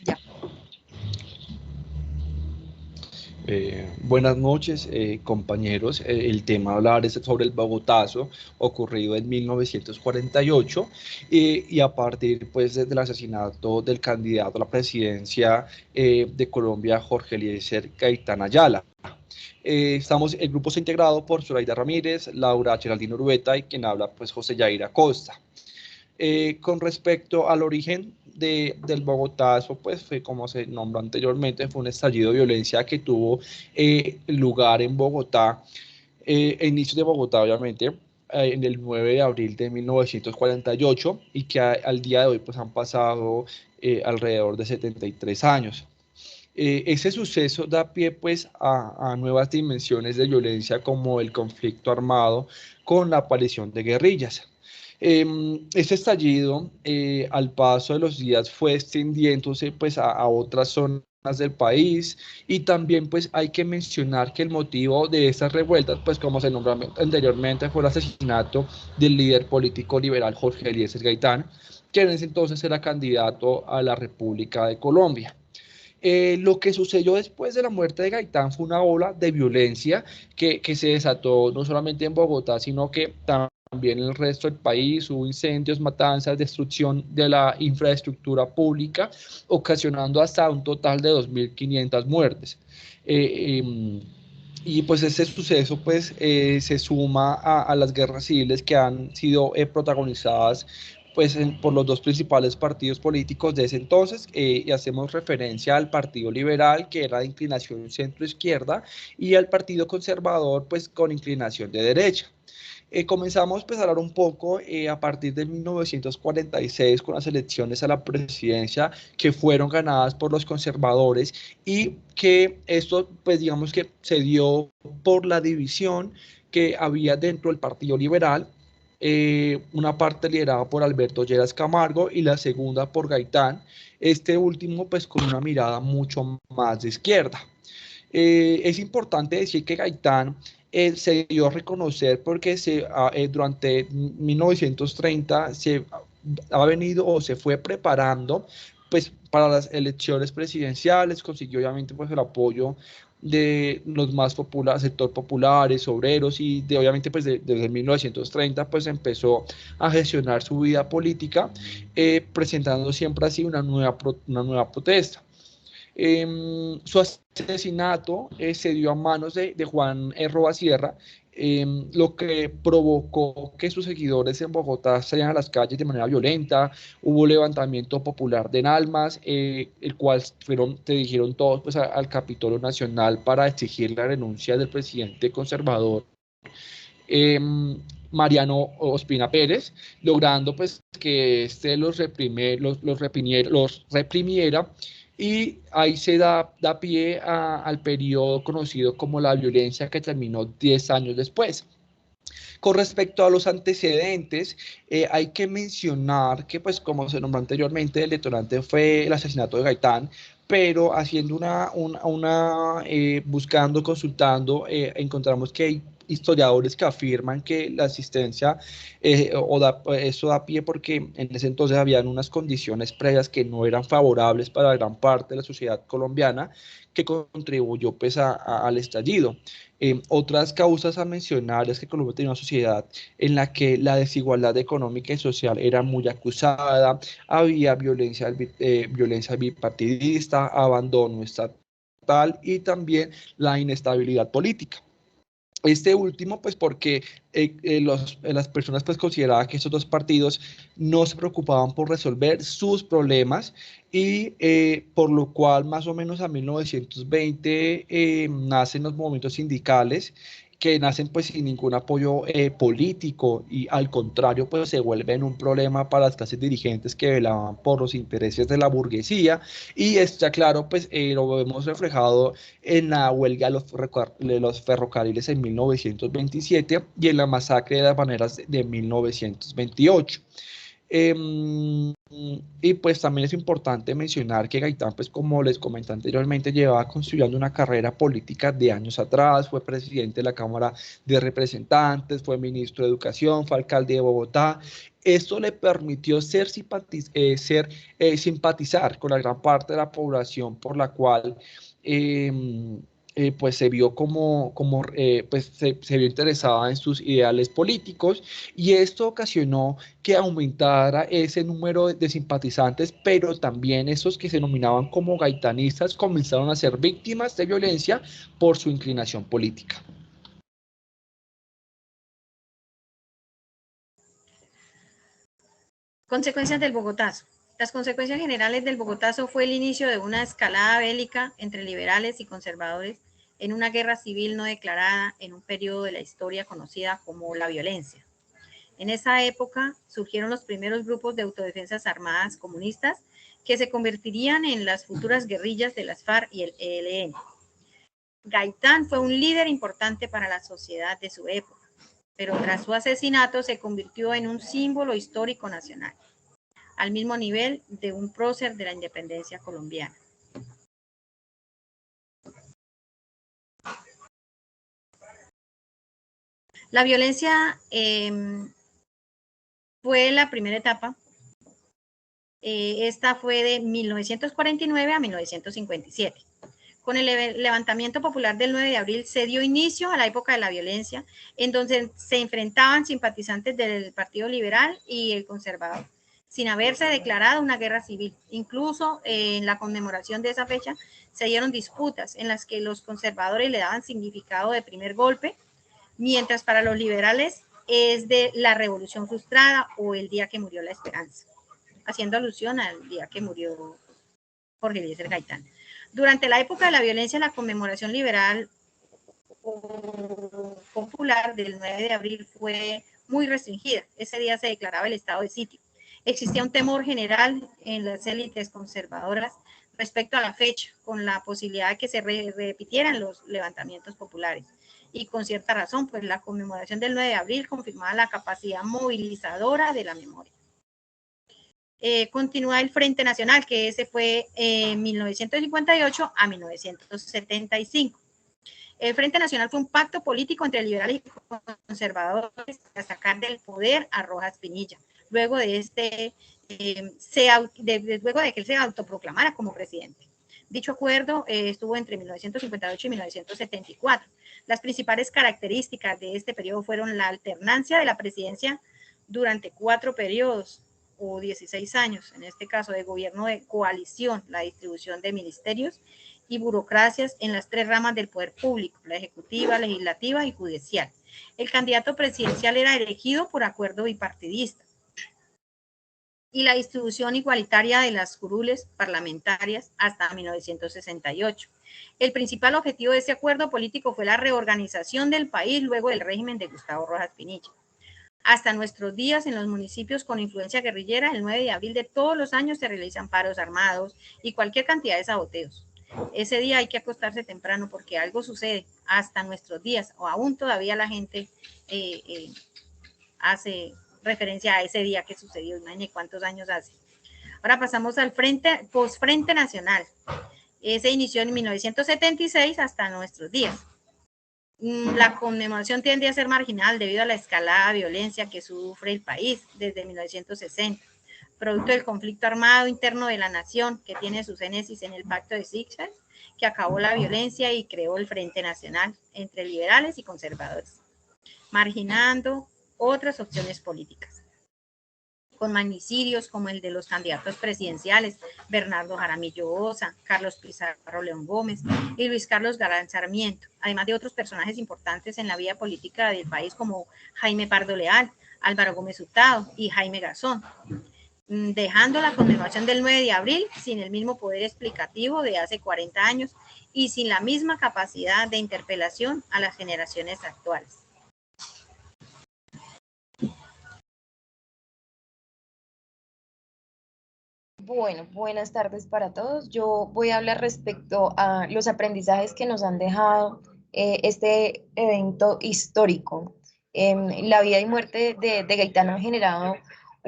Ya. Buenas noches, compañeros. El tema a hablar es sobre el Bogotazo ocurrido en 1948 y a partir pues del asesinato del candidato a la presidencia de Colombia, Jorge Eliezer Gaitán Ayala. El grupo está integrado por Zoraida Ramírez, Laura Geraldine Urueta y quien habla pues José Yair Acosta. Con respecto al origen del Bogotazo, pues fue como se nombró anteriormente, fue un estallido de violencia que tuvo lugar en Bogotá, inicios de Bogotá obviamente, en el 9 de abril de 1948 y que al día de hoy pues han pasado alrededor de 73 años. Ese suceso da pie pues a nuevas dimensiones de violencia como el conflicto armado con la aparición de guerrillas. Este estallido al paso de los días fue extendiéndose pues a otras zonas del país y también pues hay que mencionar que el motivo de estas revueltas pues como se nombró anteriormente fue el asesinato del líder político liberal Jorge Eliezer Gaitán, que en ese entonces era candidato a la República de Colombia. Lo que sucedió después de la muerte de Gaitán fue una ola de violencia que se desató no solamente en Bogotá, sino que también en el resto del país. Hubo incendios, matanzas, destrucción de la infraestructura pública, ocasionando hasta un total de 2.500 muertes. Eh, eh, y pues ese suceso pues se suma a las guerras civiles que han sido protagonizadas pues por los dos principales partidos políticos de ese entonces, y hacemos referencia al Partido Liberal, que era de inclinación centro-izquierda, y al Partido Conservador, pues con inclinación de derecha. Comenzamos pues, a hablar un poco a partir de 1946 con las elecciones a la presidencia que fueron ganadas por los conservadores y que esto pues digamos que se dio por la división que había dentro del Partido Liberal, una parte liderada por Alberto Lleras Camargo y la segunda por Gaitán, este último pues con una mirada mucho más de izquierda. Es importante decir que Gaitán se dio a reconocer porque durante 1930 se ha venido o se fue preparando pues para las elecciones presidenciales, consiguió obviamente pues el apoyo de los más populares, sector populares, obreros y obviamente pues desde 1930 pues empezó a gestionar su vida política, presentando siempre así una nueva protesta. Su asesinato se dio a manos de Juan Roa Sierra, lo que provocó que sus seguidores en Bogotá salieran a las calles de manera violenta. Hubo levantamiento popular de Nalmas, el cual se dirigieron todos pues, al Capitolio Nacional para exigir la renuncia del presidente conservador eh, Mariano Ospina Pérez, logrando pues que este los reprimiera, y ahí se da pie al periodo conocido como la violencia que terminó 10 años después. Con respecto a los antecedentes, hay que mencionar que, pues, como se nombró anteriormente, el detonante fue el asesinato de Gaitán, pero haciendo buscando, consultando, encontramos que hay historiadores que afirman que la asistencia, eso da pie porque en ese entonces habían unas condiciones previas que no eran favorables para gran parte de la sociedad colombiana, que contribuyó pues al estallido. Otras causas a mencionar es que Colombia tenía una sociedad en la que la desigualdad económica y social era muy acusada, había violencia bipartidista, abandono estatal y también la inestabilidad política. Este último, pues porque las personas pues consideraban que estos dos partidos no se preocupaban por resolver sus problemas y por lo cual más o menos a 1920 nacen los movimientos sindicales que nacen pues sin ningún apoyo político y al contrario pues se vuelven un problema para las clases dirigentes que velaban por los intereses de la burguesía, y está claro pues lo vemos reflejado en la huelga de los ferrocarriles en 1927 y en la masacre de las baneras de 1928. Eh, Y pues también es importante mencionar que Gaitán, pues como les comenté anteriormente, llevaba construyendo una carrera política de años atrás, fue presidente de la Cámara de Representantes, fue ministro de Educación, fue alcalde de Bogotá. Esto le permitió simpatizar con la gran parte de la población por la cual pues se vio pues se vio interesada en sus ideales políticos, y esto ocasionó que aumentara ese número de simpatizantes, pero también esos que se denominaban como gaitanistas comenzaron a ser víctimas de violencia por su inclinación política. Consecuencias del Bogotazo. Las consecuencias generales del Bogotazo fue el inicio de una escalada bélica entre liberales y conservadores en una guerra civil no declarada en un periodo de la historia conocida como la violencia. En esa época surgieron los primeros grupos de autodefensas armadas comunistas que se convertirían en las futuras guerrillas de las FARC y el ELN. Gaitán fue un líder importante para la sociedad de su época, pero tras su asesinato se convirtió en un símbolo histórico nacional, al mismo nivel de un prócer de la independencia colombiana. La violencia fue la primera etapa. Esta fue de 1949 a 1957. Con el levantamiento popular del 9 de abril se dio inicio a la época de la violencia, en donde se enfrentaban simpatizantes del Partido Liberal y el Conservador, sin haberse declarado una guerra civil. Incluso en la conmemoración de esa fecha se dieron disputas en las que los conservadores le daban significado de primer golpe, mientras para los liberales es de la revolución frustrada o el día que murió la esperanza, haciendo alusión al día que murió Jorge Eliezer Gaitán. Durante la época de la violencia, la conmemoración liberal o popular del 9 de abril fue muy restringida. Ese día se declaraba el estado de sitio. Existía un temor general en las élites conservadoras respecto a la fecha, con la posibilidad de que se repitieran los levantamientos populares. Y con cierta razón, pues la conmemoración del 9 de abril confirmaba la capacidad movilizadora de la memoria. Continúa el Frente Nacional, que ese fue en 1958 a 1975. El Frente Nacional fue un pacto político entre liberales y conservadores para sacar del poder a Rojas Pinilla, luego de que él se autoproclamara como presidente. Dicho acuerdo estuvo entre 1958 y 1974. Las principales características de este periodo fueron la alternancia de la presidencia durante 4 periodos, o 16 años, en este caso de gobierno de coalición, la distribución de ministerios y burocracias en las 3 ramas del poder público, la ejecutiva, legislativa y judicial. El candidato presidencial era elegido por acuerdo bipartidista. Y la distribución igualitaria de las curules parlamentarias hasta 1968. El principal objetivo de ese acuerdo político fue la reorganización del país luego del régimen de Gustavo Rojas Pinilla. Hasta nuestros días, en los municipios con influencia guerrillera, el 9 de abril de todos los años se realizan paros armados y cualquier cantidad de saboteos. Ese día hay que acostarse temprano porque algo sucede hasta nuestros días, o aún todavía la gente hace referencia a ese día que sucedió, imagínense cuántos años hace. Ahora pasamos al Postfrente Nacional. Ese inició en 1976 hasta nuestros días. La conmemoración tiende a ser marginal debido a la escalada de violencia que sufre el país desde 1960, producto del conflicto armado interno de la nación que tiene su génesis en el Pacto de Sixers, que acabó la violencia y creó el Frente Nacional entre liberales y conservadores, marginando otras opciones políticas, con magnicidios como el de los candidatos presidenciales Bernardo Jaramillo Osa, Carlos Pizarro León Gómez y Luis Carlos Galán Sarmiento, además de otros personajes importantes en la vida política del país como Jaime Pardo Leal, Álvaro Gómez Hurtado y Jaime Garzón, dejando la conmemoración del 9 de abril sin el mismo poder explicativo de hace 40 años y sin la misma capacidad de interpelación a las generaciones actuales. Bueno, buenas tardes para todos. Yo voy a hablar respecto a los aprendizajes que nos han dejado este evento histórico. La vida y muerte de Gaitán han generado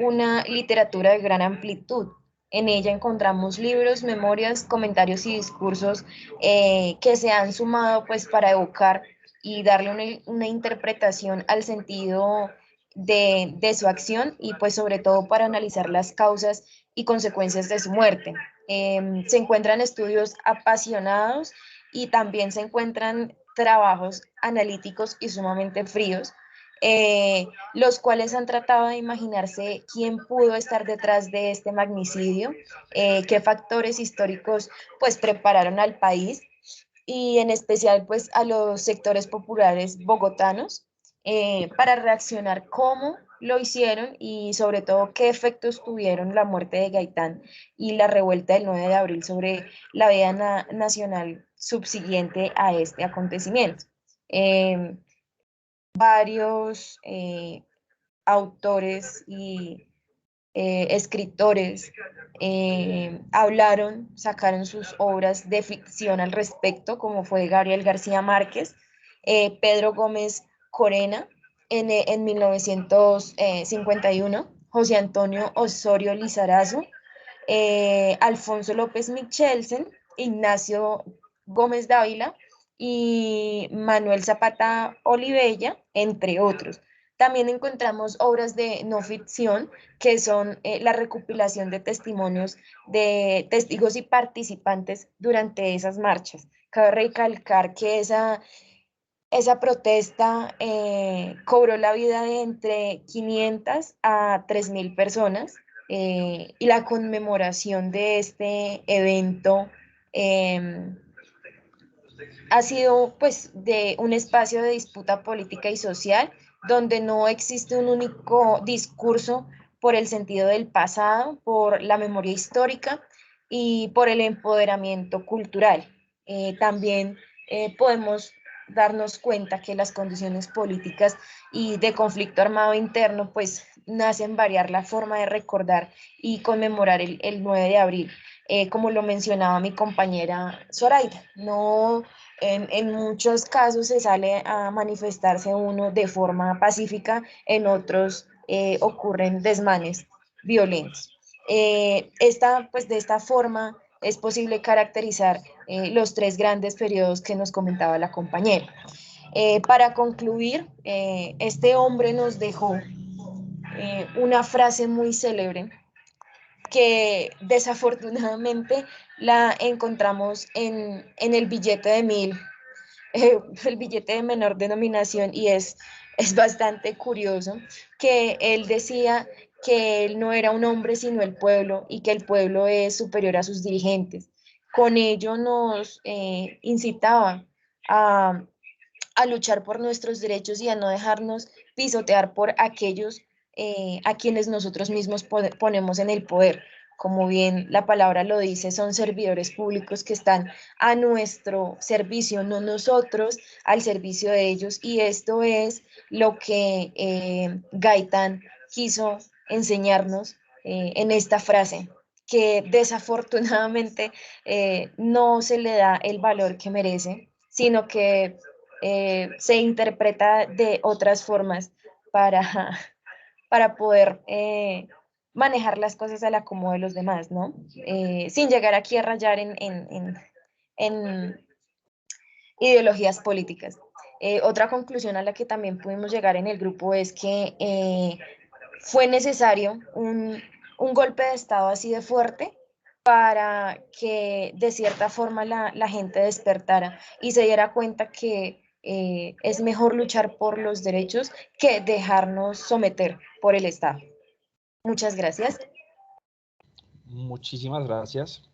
una literatura de gran amplitud. En ella encontramos libros, memorias, comentarios y discursos que se han sumado pues para evocar y darle una interpretación al sentido de su acción y pues sobre todo para analizar las causas y consecuencias de su muerte. Se encuentran estudios apasionados y también se encuentran trabajos analíticos y sumamente fríos, los cuales han tratado de imaginarse quién pudo estar detrás de este magnicidio, qué factores históricos pues prepararon al país y en especial pues a los sectores populares bogotanos para reaccionar cómo lo hicieron y sobre todo qué efectos tuvieron la muerte de Gaitán y la revuelta del 9 de abril sobre la vida nacional subsiguiente a este acontecimiento. Eh, Varios autores y escritores hablaron, sacaron sus obras de ficción al respecto, como fue Gabriel García Márquez, Pedro Gómez Corena en 1951, José Antonio Osorio Lizarazo, Alfonso López Michelsen, Ignacio Gómez Dávila y Manuel Zapata Olivella, entre otros. También encontramos obras de no ficción, que son la recopilación de testimonios de testigos y participantes durante esas marchas. Cabe recalcar que esa protesta cobró la vida de entre 500 a 3.000 personas y la conmemoración de este evento ha sido pues de un espacio de disputa política y social donde no existe un único discurso por el sentido del pasado, por la memoria histórica y por el empoderamiento cultural. También podemos darnos cuenta que las condiciones políticas y de conflicto armado interno pues nacen variar la forma de recordar y conmemorar el 9 de abril. Como lo mencionaba mi compañera Zoraida, no en muchos casos se sale a manifestarse uno de forma pacífica, en otros ocurren desmanes violentos. Pues de esta forma es posible caracterizar los tres grandes periodos que nos comentaba la compañera. Para concluir, este hombre nos dejó una frase muy célebre que desafortunadamente la encontramos en el billete de 1.000, el billete de menor denominación, y es bastante curioso que él decía que él no era un hombre sino el pueblo y que el pueblo es superior a sus dirigentes. Con ello nos incitaba a, a luchar por nuestros derechos y a no dejarnos pisotear por aquellos a quienes nosotros mismos ponemos en el poder. Como bien la palabra lo dice, son servidores públicos que están a nuestro servicio, no nosotros al servicio de ellos. Y esto es lo que Gaitán quiso enseñarnos en esta frase, que desafortunadamente no se le da el valor que merece, sino que se interpreta de otras formas para, para poder manejar las cosas al acomodo de los demás, ¿no? Sin llegar aquí a rayar en ideologías políticas. Otra conclusión a la que también pudimos llegar en el grupo es que fue necesario un golpe de Estado así de fuerte para que de cierta forma la gente despertara y se diera cuenta que es mejor luchar por los derechos que dejarnos someter por el Estado. Muchas gracias. Muchísimas gracias.